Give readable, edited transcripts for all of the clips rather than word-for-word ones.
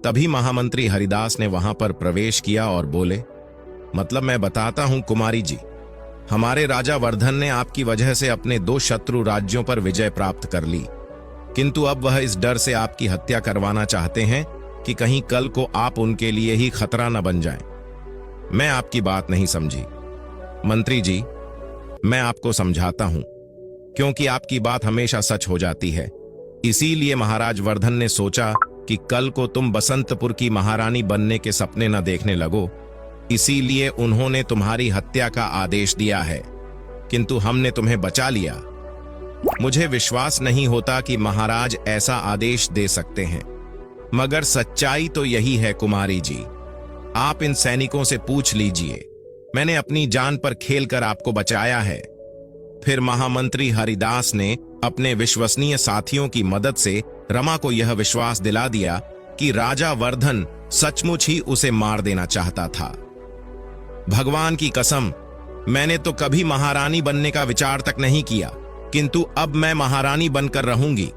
तभी महामंत्री हरिदास ने वहां पर प्रवेश किया और बोले, मतलब मैं बताता हूं कुमारी जी, हमारे राजा वर्धन ने आपकी वजह से अपने 2 शत्रु राज्यों पर विजय प्राप्त कर ली, किंतु अब वह इस डर से आपकी हत्या करवाना चाहते हैं कि कहीं कल को आप उनके लिए ही खतरा न बन जाएं। मैं आपकी बात नहीं समझी। मंत्री जी, मैं आपको समझाता हूं, क्योंकि आपकी बात हमेशा सच हो जाती है। इसीलिए महाराज वर्धन ने सोचा कि कल को तुम बसंतपुर की महारानी बनने के सपने न देखने लगो, इसीलिए उन्होंने तुम्हारी हत्या का आदेश दिया है, किंतु हमने तुम्हें बचा लिया। मुझे विश्वास नहीं होता कि महाराज ऐसा आदेश दे सकते हैं, मगर सच्चाई तो यही है कुमारी जी। आप इन सैनिकों से पूछ लीजिए, मैंने अपनी जान पर खेलकर आपको बचाया है। फिर महामंत्री हरिदास ने अपने विश्वसनीय साथियों की मदद से रमा को यह विश्वास दिला दिया कि राजा वर्धन सचमुच ही उसे मार देना चाहता था। भगवान की कसम, मैंने तो कभी महारानी बनने का विचार तक नहीं किया, किंतु अब मैं महारानी बनकर रहूंगी।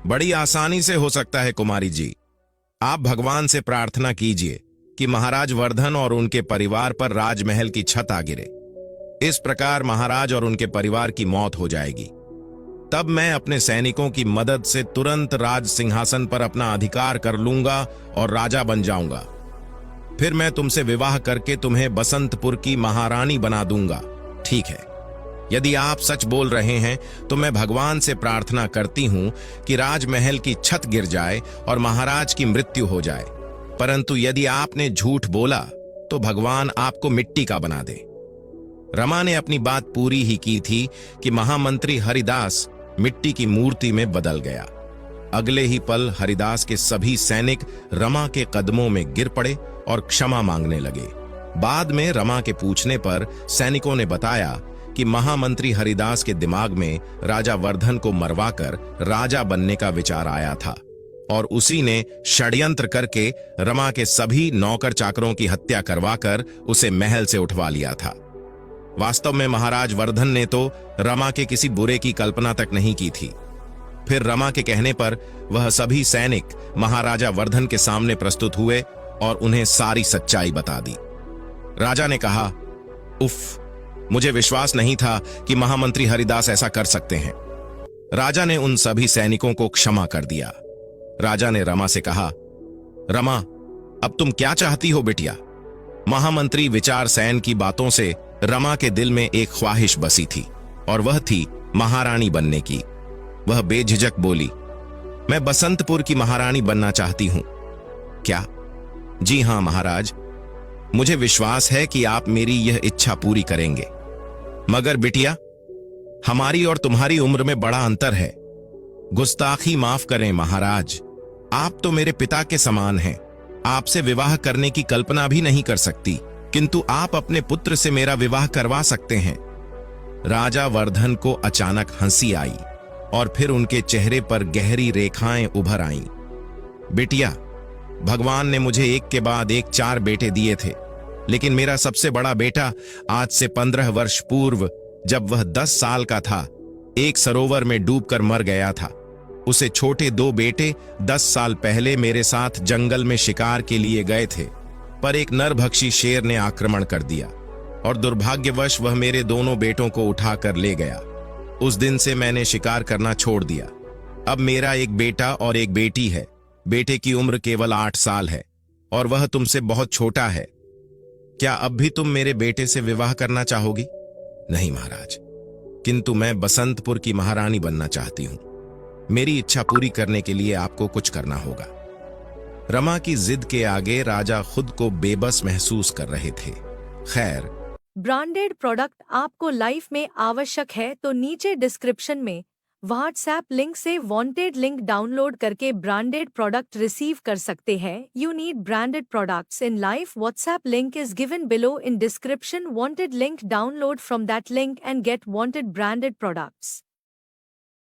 बड़ी आसानी से हो सकता है कुमारी जी। आप भगवान से प्रार्थना कीजिए कि महाराज वर्धन और उनके परिवार पर राजमहल की छत आ गिरे। इस प्रकार महाराज और उनके परिवार की मौत हो जाएगी। तब मैं अपने सैनिकों की मदद से तुरंत राज सिंहासन पर अपना अधिकार कर लूंगा और राजा बन जाऊंगा। फिर मैं तुमसे विवाह करके तुम्हें बसंतपुर की महारानी बना दूंगा। ठीक है, यदि आप सच बोल रहे हैं तो मैं भगवान से प्रार्थना करती हूं कि राजमहल की छत गिर जाए और महाराज की मृत्यु हो जाए। परंतु यदि आपने झूठ बोला तो भगवान आपको मिट्टी का बना दे। रमा ने अपनी बात पूरी ही की थी कि महामंत्री हरिदास मिट्टी की मूर्ति में बदल गया। अगले ही पल हरिदास के सभी सैनिक रमा के कदमों में गिर पड़े और क्षमा मांगने लगे। बाद में रमा के पूछने पर सैनिकों ने बताया कि महामंत्री हरिदास के दिमाग में राजा वर्धन को मरवाकर राजा बनने का विचार आया था और उसी ने षड्यंत्र करके रमा के सभी नौकर चाकरों की हत्या करवाकर उसे महल से उठवा लिया था। वास्तव में महाराज वर्धन ने तो रमा के किसी बुरे की कल्पना तक नहीं की थी। फिर रमा के कहने पर वह सभी सैनिक महाराजा वर्धन के सामने प्रस्तुत हुए और उन्हें सारी सच्चाई बता दी। राजा ने कहा, उफ, मुझे विश्वास नहीं था कि महामंत्री हरिदास ऐसा कर सकते हैं। राजा ने उन सभी सैनिकों को क्षमा कर दिया। राजा ने रमा से कहा, रमा, अब तुम क्या चाहती हो बिटिया? महामंत्री विचार सैन की बातों से रमा के दिल में एक ख्वाहिश बसी थी और वह थी महारानी बनने की। वह बेझिझक बोली, मैं बसंतपुर की महारानी बनना चाहती हूं। क्या? जी हां महाराज, मुझे विश्वास है कि आप मेरी यह इच्छा पूरी करेंगे। मगर बिटिया, हमारी और तुम्हारी उम्र में बड़ा अंतर है। गुस्ताखी माफ करें महाराज, आप तो मेरे पिता के समान हैं। आपसे विवाह करने की कल्पना भी नहीं कर सकती, किंतु आप अपने पुत्र से मेरा विवाह करवा सकते हैं। राजा वर्धन को अचानक हंसी आई और फिर उनके चेहरे पर गहरी रेखाएं उभर आईं। बिटिया, भगवान ने मुझे एक के बाद एक 4 बेटे दिए थे, लेकिन मेरा सबसे बड़ा बेटा आज से 15 वर्ष पूर्व, जब वह 10 साल का था, एक सरोवर में डूबकर मर गया था। उसे छोटे 2 बेटे 10 साल पहले मेरे साथ जंगल में शिकार के लिए गए थे, पर एक नरभक्षी शेर ने आक्रमण कर दिया और दुर्भाग्यवश वह मेरे दोनों बेटों को उठाकर ले गया। उस दिन से मैंने शिकार करना छोड़ दिया। अब मेरा एक बेटा और एक बेटी है। बेटे की उम्र केवल 8 साल है और वह तुमसे बहुत छोटा है। क्या अब भी तुम मेरे बेटे से विवाह करना चाहोगी? नहीं महाराज, किंतु मैं बसंतपुर की महारानी बनना चाहती हूं। मेरी इच्छा पूरी करने के लिए आपको कुछ करना होगा। रमा की जिद के आगे राजा खुद को बेबस महसूस कर रहे थे। खैर, ब्रांडेड प्रोडक्ट आपको लाइफ में आवश्यक है तो नीचे डिस्क्रिप्शन में व्हाट्सएप लिंक से वांटेड लिंक डाउनलोड करके ब्रांडेड प्रोडक्ट रिसीव कर सकते हैं। You need branded products in life. WhatsApp link is given below in description. Wanted link, download from that link and get wanted branded products.